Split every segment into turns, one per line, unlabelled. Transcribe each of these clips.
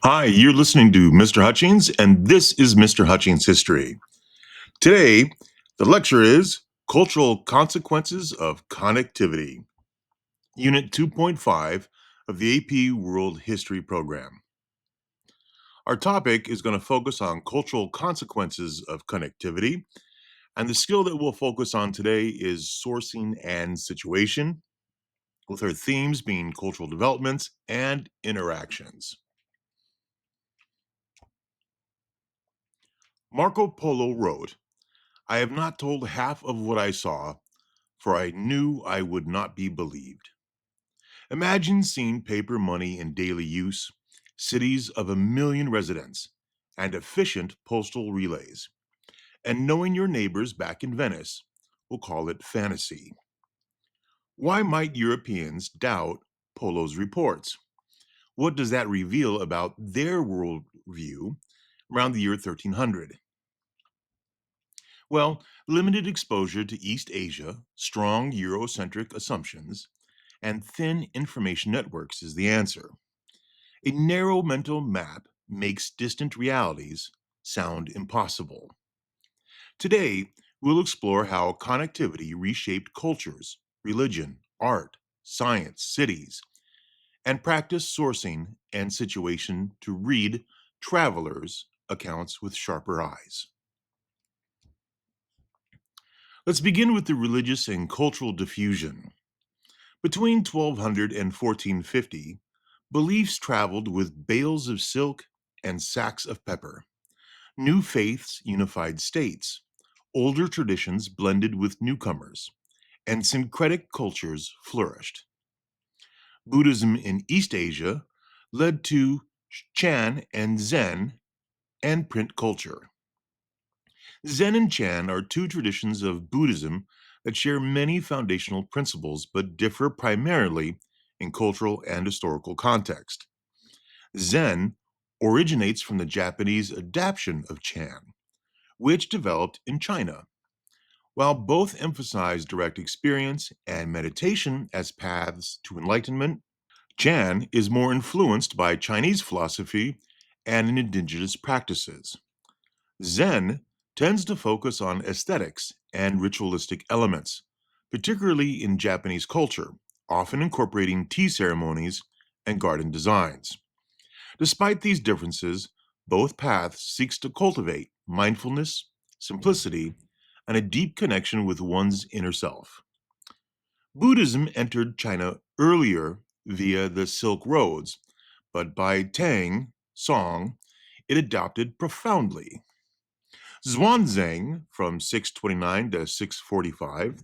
Hi, you're listening to Mr. Hutchings, and this is Mr. Hutchings History. Today, the lecture is Cultural Consequences of Connectivity, Unit 2.5 of the AP World History Program. Our topic is going to focus on cultural consequences of connectivity, and the skill that we'll focus on today is sourcing and situation, with our themes being cultural developments and interactions. Marco Polo wrote, "I have not told half of what I saw, for I knew I would not be believed." Imagine seeing paper money in daily use, cities of 1 million residents, and efficient postal relays, and knowing your neighbors back in Venice. We'll call it fantasy. Why might Europeans doubt Polo's reports? What does that reveal about their worldview around the year 1300? Well, limited exposure to East Asia, strong Eurocentric assumptions, and thin information networks is the answer. A narrow mental map makes distant realities sound impossible. Today, we'll explore how connectivity reshaped cultures, religion, art, science, cities, and practice sourcing and situation to read travelers' accounts with sharper eyes. Let's begin with the religious and cultural diffusion. Between 1200 and 1450, beliefs traveled with bales of silk and sacks of pepper. New faiths unified states, older traditions blended with newcomers, and syncretic cultures flourished. Buddhism in East Asia led to Chan and Zen and print culture. Zen and Chan are two traditions of Buddhism that share many foundational principles but differ primarily in cultural and historical context. Zen originates from the Japanese adaptation of Chan, which developed in China. While both emphasize direct experience and meditation as paths to enlightenment, Chan is more influenced by Chinese philosophy and indigenous practices. Zen tends to focus on aesthetics and ritualistic elements, particularly in Japanese culture, often incorporating tea ceremonies and garden designs. Despite these differences, both paths seeks to cultivate mindfulness, simplicity, and a deep connection with one's inner self. Buddhism entered China earlier via the Silk Roads, but by Tang Song, it adopted profoundly. Zhuangzang, from 629 to 645,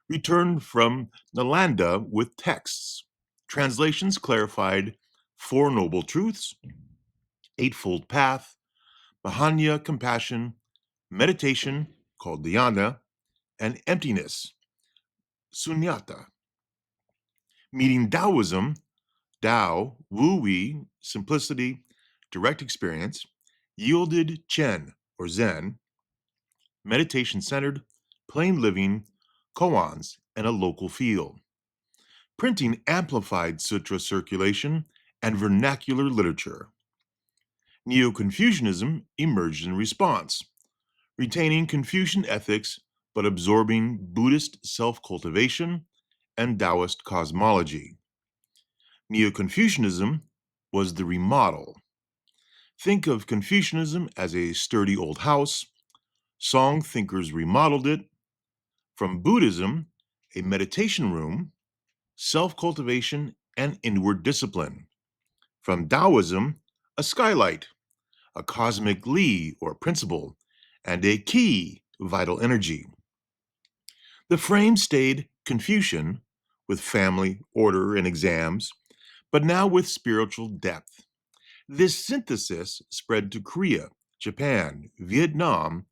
returned from Nalanda with texts. Translations clarified Four Noble Truths, Eightfold Path, Bahanya compassion, meditation, called dhyana, and emptiness, sunyata. Meeting Taoism, Tao, Wu Wei, simplicity, direct experience, yielded Chen, or Zen, meditation centered, plain living, koans, and a local feel. Printing amplified sutra circulation and vernacular literature. Neo-Confucianism emerged in response, retaining Confucian ethics but absorbing Buddhist self cultivation and Taoist cosmology. Neo Confucianism was the remodel. Think of Confucianism as a sturdy old house. Song thinkers remodeled it. From Buddhism, a meditation room, self cultivation, and inward discipline. From Taoism, a skylight, a cosmic Li or principle, and a key, vital energy. The frame stayed Confucian, with family, order, and exams, but now with spiritual depth. This synthesis spread to Korea, Japan, Vietnam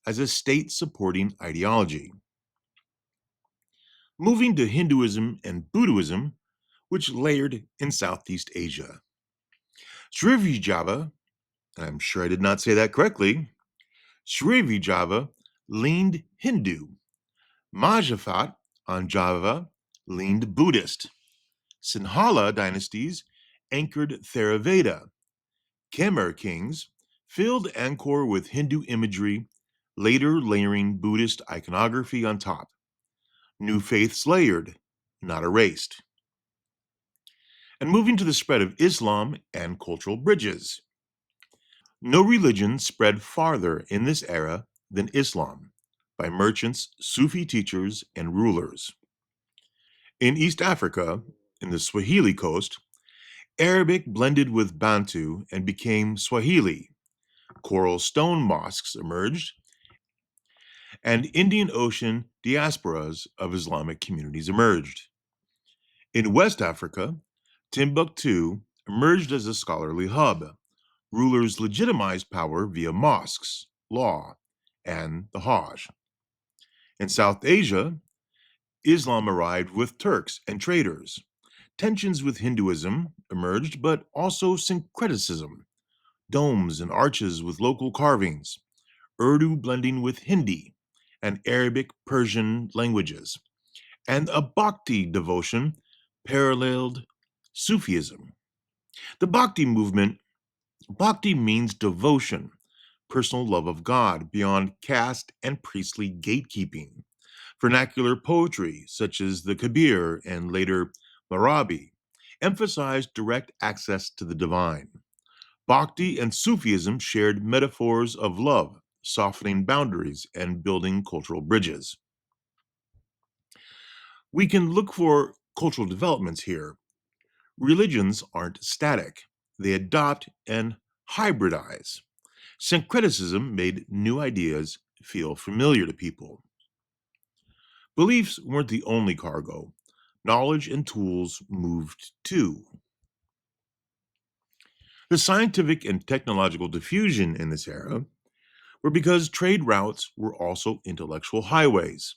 as a state supporting ideology. Moving to Hinduism and Buddhism, which layered in Southeast Asia. Srivijava, I'm sure I did not say that correctly, Srivijava leaned Hindu. Majapahit on Java leaned Buddhist. Sinhala dynasties anchored Theravada. Khmer kings filled Angkor with Hindu imagery, later layering Buddhist iconography on top. New faiths layered, not erased. And moving to the spread of Islam and cultural bridges. No religion spread farther in this era than Islam by merchants, Sufi teachers, and rulers. In East Africa, in the Swahili coast, Arabic blended with Bantu and became Swahili. Coral stone mosques emerged, and Indian Ocean diasporas of Islamic communities emerged. In West Africa, Timbuktu emerged as a scholarly hub. Rulers legitimized power via mosques, law, and the Hajj. In South Asia, Islam arrived with Turks and traders. Tensions with Hinduism emerged, but also syncretism, domes and arches with local carvings, Urdu blending with Hindi, and Arabic Persian languages, and a Bhakti devotion paralleled Sufism. The Bhakti means devotion, personal love of God beyond caste and priestly gatekeeping. Vernacular poetry, such as the Kabir and later Marabi, emphasized direct access to the divine. Bhakti and Sufism shared metaphors of love, softening boundaries and building cultural bridges. We can look for cultural developments here. Religions aren't static, they adopt and hybridize. Syncretism made new ideas feel familiar to people. Beliefs weren't the only cargo. Knowledge and tools moved too. The scientific and technological diffusion in this era were because trade routes were also intellectual highways.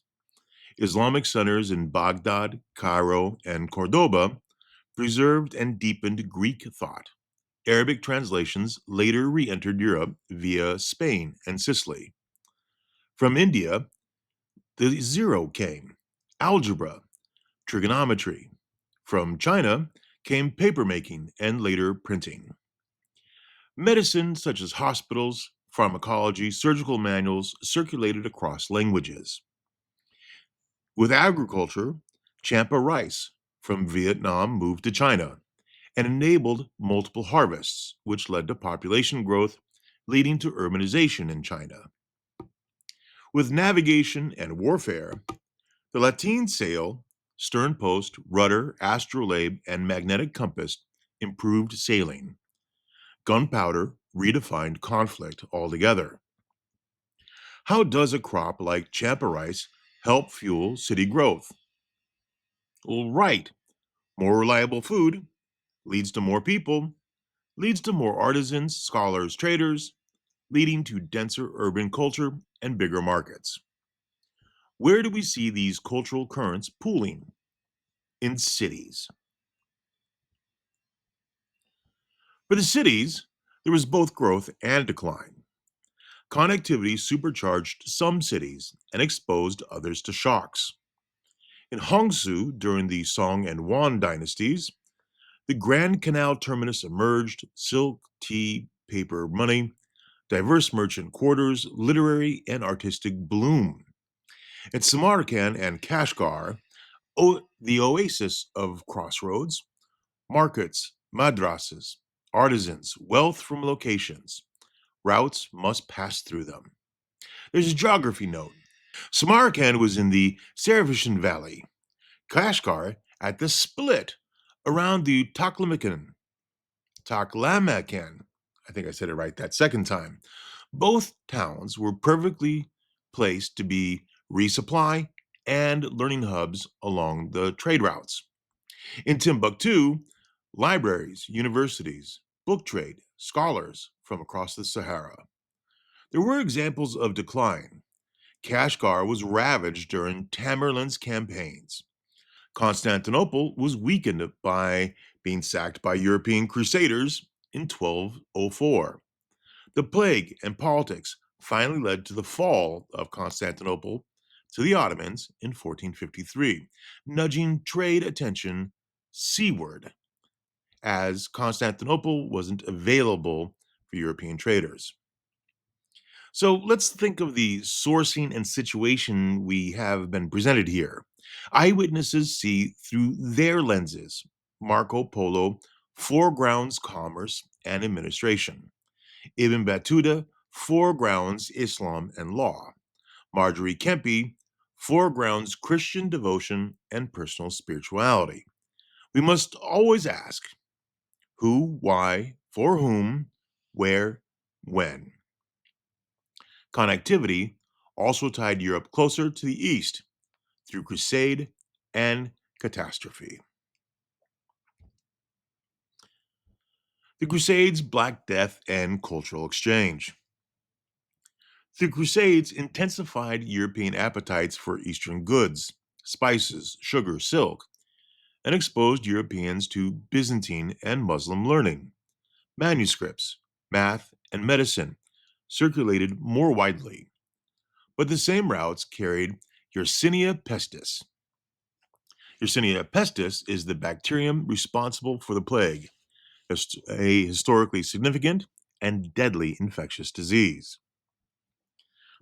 Islamic centers in Baghdad, Cairo, and Cordoba preserved and deepened Greek thought. Arabic translations later re entered Europe via Spain and Sicily. From India, the zero came, algebra, trigonometry. From China came papermaking and later printing. Medicine, such as hospitals, pharmacology, surgical manuals, circulated across languages. With agriculture, Champa rice from Vietnam moved to China and enabled multiple harvests, which led to population growth, leading to urbanization in China. With navigation and warfare, the lateen sail, stern post, rudder, astrolabe, and magnetic compass improved sailing. Gunpowder redefined conflict altogether. How does a crop like Champa rice help fuel city growth? Well, right. More reliable food leads to more people, leads to more artisans, scholars, traders, leading to denser urban culture and bigger markets. Where do we see these cultural currents pooling? In cities. For the cities, there was both growth and decline. Connectivity supercharged some cities and exposed others to shocks. In Hangzhou, during the Song and Yuan dynasties, the Grand Canal terminus emerged, silk, tea, paper, money, diverse merchant quarters, literary and artistic bloom. At Samarkand and Kashgar, the oasis of crossroads, markets, madrasas, artisans, wealth from locations, routes must pass through them. There's a geography note. Samarkand was in the Sarvashan Valley, Kashgar at the split around the Taklamakan. I think I said it right that second time. Both towns were perfectly placed to be resupply and learning hubs along the trade routes. In Timbuktu, libraries, universities, book trade, scholars from across the Sahara. There were examples of decline. Kashgar was ravaged during Tamerlane's campaigns. Constantinople was weakened by being sacked by European crusaders in 1204. The plague and politics finally led to the fall of Constantinople to the Ottomans in 1453, nudging trade attention seaward as Constantinople wasn't available for European traders. So let's think of the sourcing and situation we have been presented here. Eyewitnesses see through their lenses. Marco Polo foregrounds commerce and administration. Ibn Battuta foregrounds Islam and law. Margery Kempe foregrounds Christian devotion and personal spirituality. We must always ask who, why, for whom, where, when. Connectivity also tied Europe closer to the East through crusade and catastrophe. The Crusades, Black Death, and cultural exchange. The Crusades intensified European appetites for Eastern goods, spices, sugar, silk, and exposed Europeans to Byzantine and Muslim learning. Manuscripts, math, and medicine circulated more widely, but the same routes carried Yersinia pestis. Yersinia pestis is the bacterium responsible for the plague, a historically significant and deadly infectious disease.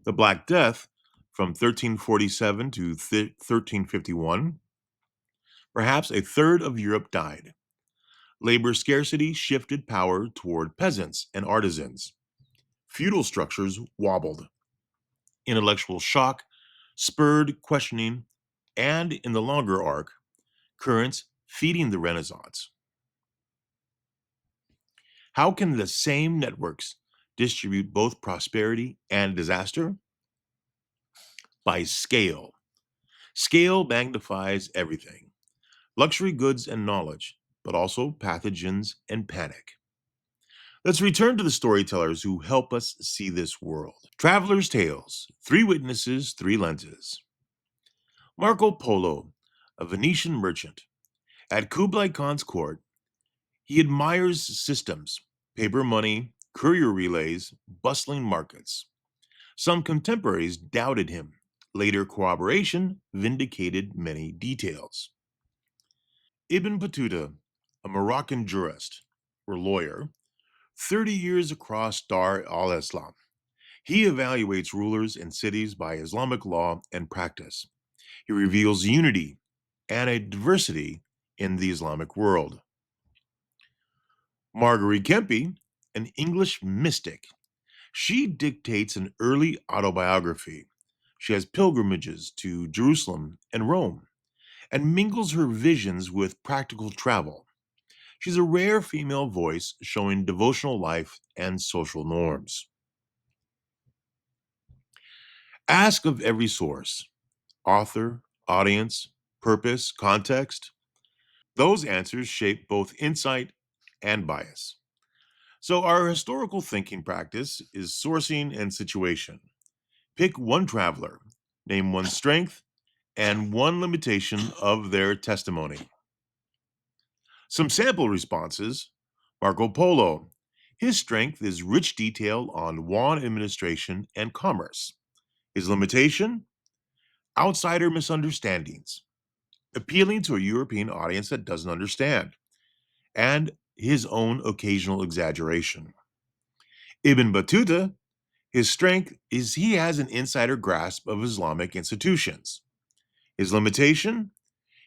The Black Death from 1347 to 1351, perhaps a third of Europe died. Labor scarcity shifted power toward peasants and artisans. Feudal structures wobbled. Intellectual shock spurred questioning, and in the longer arc, currents feeding the Renaissance. How can the same networks distribute both prosperity and disaster? By scale. Scale magnifies everything luxury goods and knowledge, but also pathogens and panic. Let's return to the storytellers who help us see this world. Traveler's Tales, Three Witnesses, Three Lenses. Marco Polo, a Venetian merchant. At Kublai Khan's court, he admires systems, paper money, courier relays, bustling markets. Some contemporaries doubted him. Later corroboration vindicated many details. Ibn Battuta, a Moroccan jurist or lawyer, 30 years across Dar al Islam. He evaluates rulers and cities by Islamic law and practice. He reveals unity and a diversity in the Islamic world. Margery Kempe, an English mystic, she dictates an early autobiography. She has pilgrimages to Jerusalem and Rome and mingles her visions with practical travel. She's a rare female voice showing devotional life and social norms. Ask of every source author, audience, purpose, context. Those answers shape both insight and bias. So, our historical thinking practice is sourcing and situation. Pick one traveler, name one strength, and one limitation of their testimony. Some sample responses Marco Polo. His strength is rich detail on Yuan administration and commerce. His limitation? Outsider misunderstandings, appealing to a European audience that doesn't understand, and his own occasional exaggeration. Ibn Battuta, his strength is he has an insider grasp of Islamic institutions. His limitation?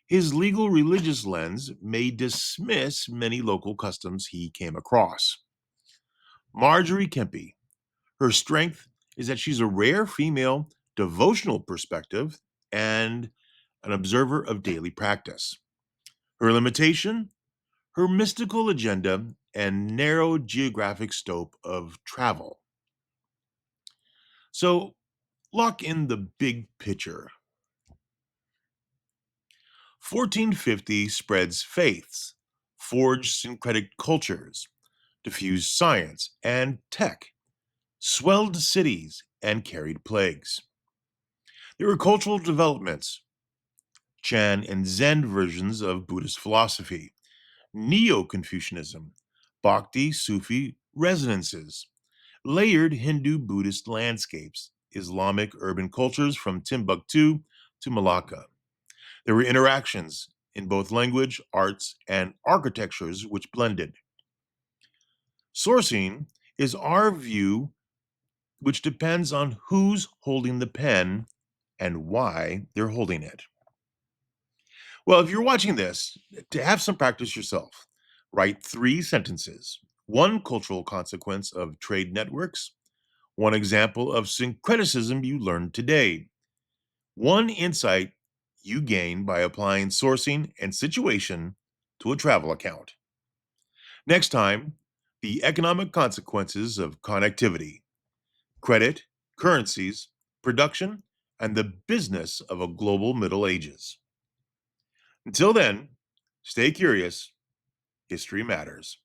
His legal religious lens may dismiss many local customs he came across. Margery Kempe, her strength is that she's a rare female devotional perspective and an observer of daily practice. Her limitation? Her mystical agenda and narrow geographic scope of travel. So, lock in the big picture. 1450 spreads faiths, forged syncretic cultures, diffused science and tech, swelled cities, and carried plagues. There were cultural developments, Chan and Zen versions of Buddhist philosophy, Neo-Confucianism, Bhakti Sufi resonances, layered Hindu-Buddhist landscapes, Islamic urban cultures from Timbuktu to Malacca. There were interactions in both language, arts, and architectures which blended. Sourcing is our view, which depends on who's holding the pen and why they're holding it. Well, if you're watching this, to have some practice yourself, write 3 sentences. One cultural consequence of trade networks, one example of syncretism you learned today, one insight you gain by applying sourcing and situation to a travel account. Next time, the economic consequences of connectivity, credit, currencies, production, and the business of a global Middle Ages. Until then, stay curious. History matters.